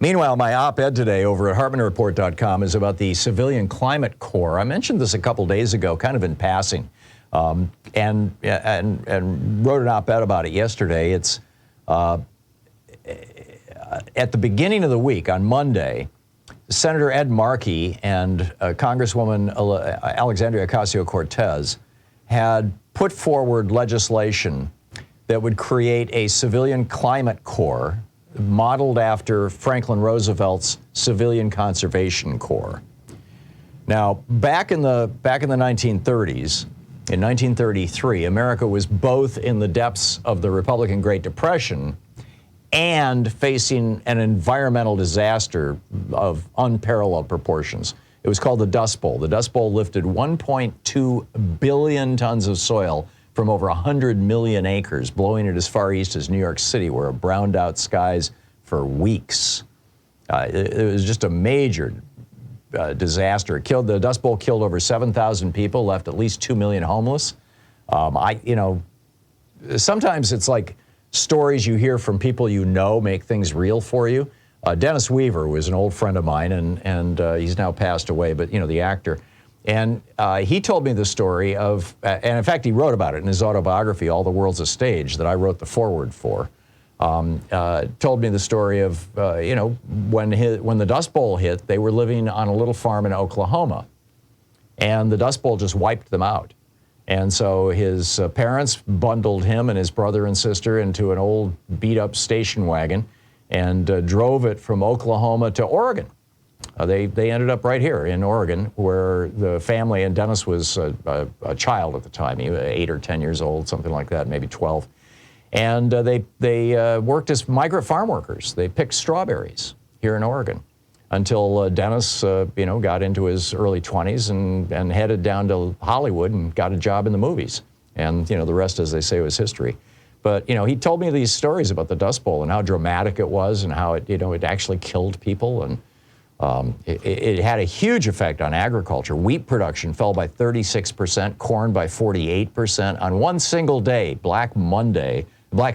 Meanwhile, my op-ed today over at HartmannReport.com is about the Civilian Climate Corps. I mentioned this a couple days ago, kind of in passing, and wrote an op-ed about it yesterday. It's at the beginning of the week, on Monday, Senator Ed Markey and Congresswoman Alexandria Ocasio-Cortez had put forward legislation that would create a Civilian Climate Corps modeled after Franklin Roosevelt's Civilian Conservation Corps. Now, back in the 1930s, in 1933, America was both in the depths of the Republican Great Depression and facing an environmental disaster of unparalleled proportions. It was called the Dust Bowl. The Dust Bowl lifted 1.2 billion tons of soil from over 100 million acres, blowing it as far east as New York City, where it browned out skies for weeks. It was just a major disaster. The Dust Bowl killed over 7,000 people, left at least 2 million homeless. Sometimes it's like stories you hear from people you know make things real for you. Dennis Weaver was an old friend of mine, and he's now passed away, but the actor. And he told me the story of, and in fact, he wrote about it in his autobiography, All the World's a Stage, that I wrote the foreword for. Told me the story of, when the Dust Bowl hit, they were living on a little farm in Oklahoma, and the Dust Bowl just wiped them out. And so his parents bundled him and his brother and sister into an old beat-up station wagon and drove it from Oklahoma to Oregon. They ended up right here in Oregon, where the family, and Dennis was a child at the time. He was 8 or 10 years old, something like that, maybe 12. And they worked as migrant farm workers. They picked strawberries here in Oregon until Dennis, got into his early 20s and headed down to Hollywood and got a job in the movies. And, the rest, as they say, was history. But, he told me these stories about the Dust Bowl and how dramatic it was and how it actually killed people. And it had a huge effect on agriculture. Wheat production fell by 36%, corn by 48%. On one single day, Black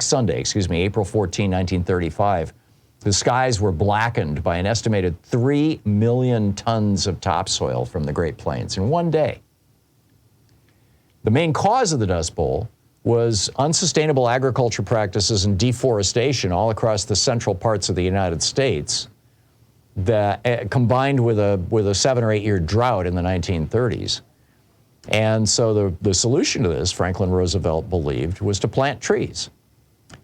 Sunday, April 14, 1935, the skies were blackened by an estimated 3 million tons of topsoil from the Great Plains in one day. The main cause of the Dust Bowl was unsustainable agriculture practices and deforestation all across the central parts of the United States, that combined with a 7 or 8 year drought in the 1930s. And so the solution to this, Franklin Roosevelt believed, was to plant trees.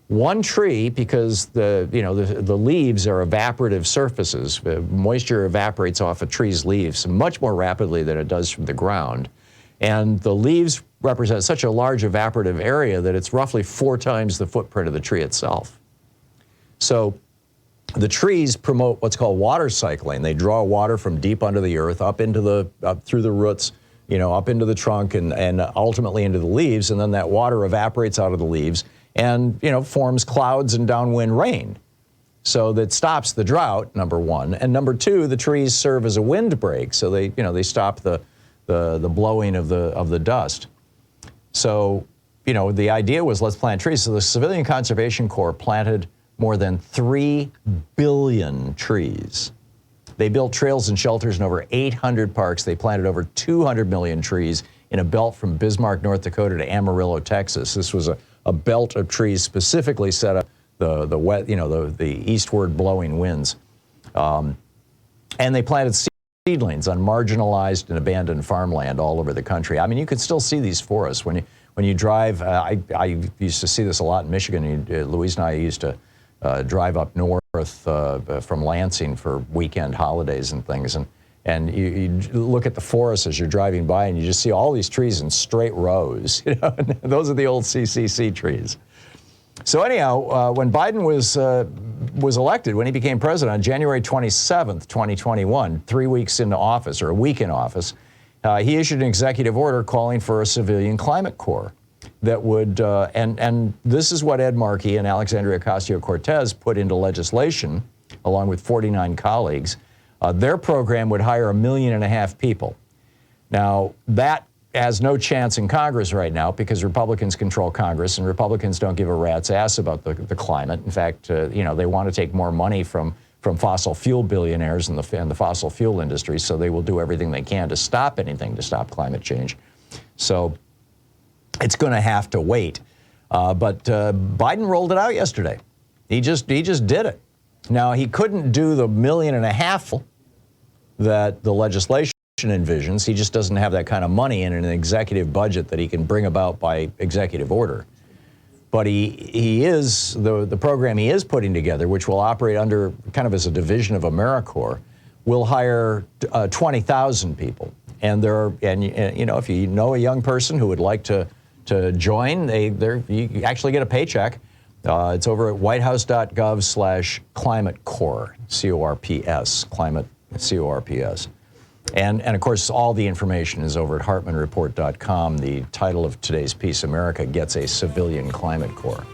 One tree, because the leaves are evaporative surfaces. Moisture evaporates off a tree's leaves much more rapidly than it does from the ground. And the leaves represent such a large evaporative area that it's roughly 4 times the footprint of the tree itself. So the trees promote what's called water cycling. They draw water from deep under the earth up through the roots, up into the trunk and ultimately into the leaves, and then that water evaporates out of the leaves and forms clouds and downwind rain. So that stops the drought, number one, and number two, the trees serve as a windbreak, so they stop the blowing of the dust. So the idea was, let's plant trees. So the Civilian Conservation Corps planted more than 3 billion trees. They built trails and shelters in over 800 parks. They planted over 200 million trees in a belt from Bismarck, North Dakota to Amarillo, Texas. This was a belt of trees specifically set up the eastward blowing winds. And they planted seedlings on marginalized and abandoned farmland all over the country. I mean, you can still see these forests when you drive. I used to see this a lot in Michigan. Louise and I used to drive up north from Lansing for weekend holidays and things, and you look at the forest as you're driving by, and you just see all these trees in straight rows. Those are the old CCC trees. So anyhow, when Biden was elected, when he became president on January 27th, 2021, 3 weeks into office, or a week in office, he issued an executive order calling for a Civilian Climate Corps that would, and this is what Ed Markey and Alexandria Ocasio-Cortez put into legislation, along with 49 colleagues. Their program would hire 1.5 million people. Now, that has no chance in Congress right now because Republicans control Congress, and Republicans don't give a rat's ass about the climate. In fact, they want to take more money from from fossil fuel billionaires and the fossil fuel industry, so they will do everything they can to stop anything, to stop climate change. So it's going to have to wait. But Biden rolled it out yesterday. He just did it. Now, he couldn't do the $1.5 million that the legislation envisions. He just doesn't have that kind of money in an executive budget that he can bring about by executive order. But he is, the program he is putting together, which will operate under kind of as a division of AmeriCorps, will hire 20,000 people. And you know, if you know a young person who would like to join, you actually get a paycheck. It's over at whitehouse.gov/ClimateCorps, C-O-R-P-S, climate, C-O-R-P-S. And of course, all the information is over at hartmannreport.com. The title of today's piece, America Gets a Civilian Climate Corps.